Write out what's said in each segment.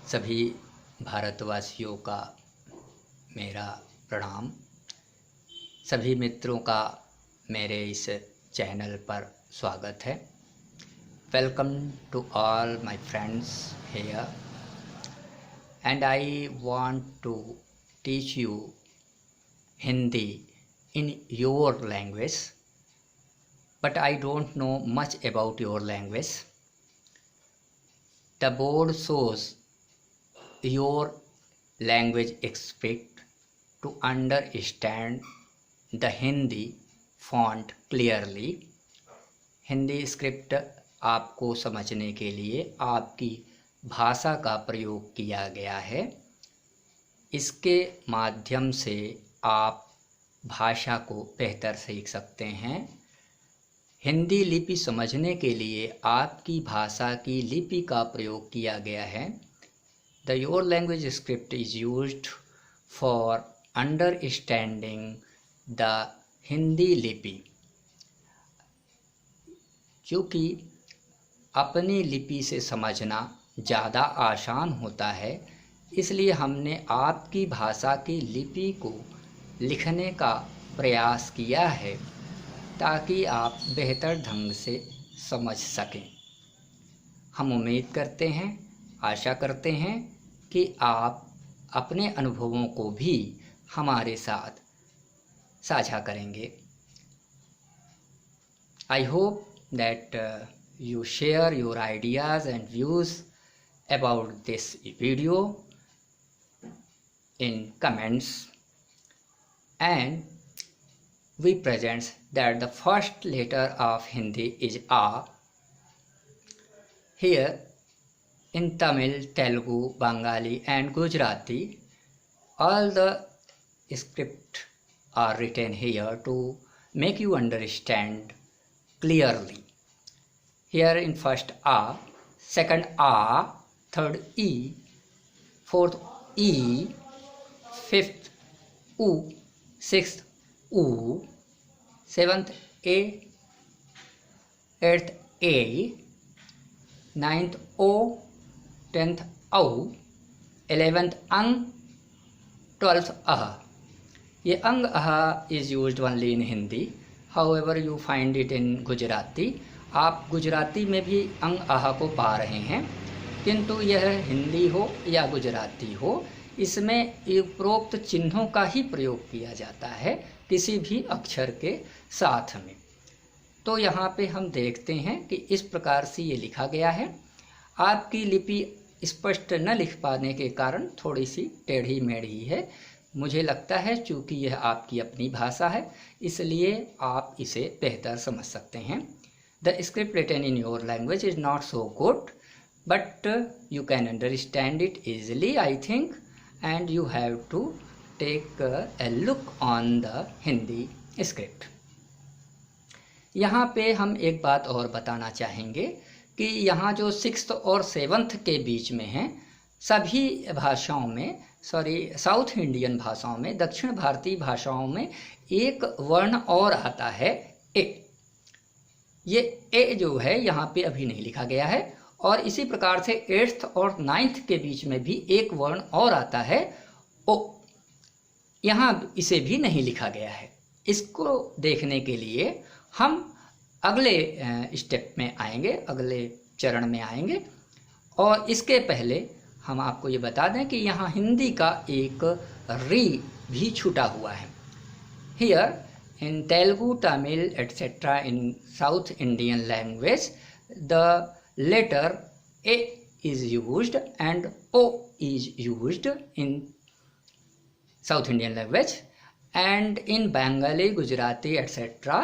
सभी भारतवासियों का मेरा प्रणाम। सभी मित्रों का मेरे इस चैनल पर स्वागत है। Welcome to all my friends here and I want to teach you Hindi in your language, but I don't know much about your language. The board shows your language expect to understand the Hindi font clearly. Hindi script आपको समझने के लिए आपकी भाषा का प्रयोग किया गया है। इसके माध्यम से आप भाषा को बेहतर सीख सकते हैं। हिंदी लिपि समझने के लिए आपकी भाषा की लिपि का प्रयोग किया गया है। The your language script is used for understanding the Hindi लिपि। क्योंकि अपनी लिपि से समझना ज़्यादा आसान होता है, इसलिए हमने आपकी भाषा की लिपि को लिखने का प्रयास किया है ताकि आप बेहतर ढंग से समझ सकें। हम उम्मीद करते हैं, आशा करते हैं कि आप अपने अनुभवों को भी हमारे साथ साझा करेंगे। I hope that you share your ideas and views about this video in comments. And we present that the first letter of Hindi is A. Here in Tamil, Telugu, Bengali and Gujarati, all the script are written here to make you understand clearly. Here in first A, second A, third E, fourth E, fifth U, sixth U, seventh A, eighth A, ninth O, 10th O, 11th ang, 12th ah. ये अंग आह is used only in Hindi. However, you find it in Gujarati. आप गुजराती में भी अंग आह को पा रहे हैं, किंतु यह हिंदी हो या गुजराती हो, इसमें उपरोक्त चिन्हों का ही प्रयोग किया जाता है किसी भी अक्षर के साथ में। तो यहाँ पे हम देखते हैं कि इस प्रकार से ये लिखा गया है। आपकी लिपि स्पष्ट न लिख पाने के कारण थोड़ी सी टेढ़ी मेढ़ी है। मुझे लगता है चूँकि यह आपकी अपनी भाषा है, इसलिए आप इसे बेहतर समझ सकते हैं। The script written in your language is not so good, but you can understand it easily I think, and you have to take a look on the Hindi script. यहाँ पे हम एक बात और बताना चाहेंगे कि यहाँ जो 6th और 7th के बीच में है, सभी भाषाओं में साउथ इंडियन भाषाओं में, दक्षिण भारतीय भाषाओं में एक वर्ण और आता है ए। ये ए जो है यहाँ पे अभी नहीं लिखा गया है, और इसी प्रकार से 8th और 9th के बीच में भी एक वर्ण और आता है ओ। यहाँ इसे भी नहीं लिखा गया है। इसको देखने के लिए हम अगले स्टेप में आएंगे, अगले चरण में आएंगे। और इसके पहले हम आपको ये बता दें कि यहाँ हिंदी का एक री भी छूटा हुआ है। Here in Telugu, Tamil etcetera in south Indian language the letter A is used and O is used in South Indian language, and in Bengali, Gujarati etc.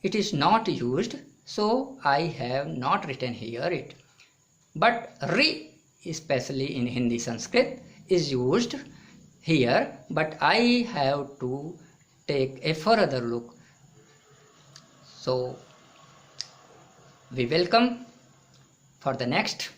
it is not used, so I have not written here it. But Ri, especially in Hindi Sanskrit, is used here, but I have to take a further look. So we welcome for the next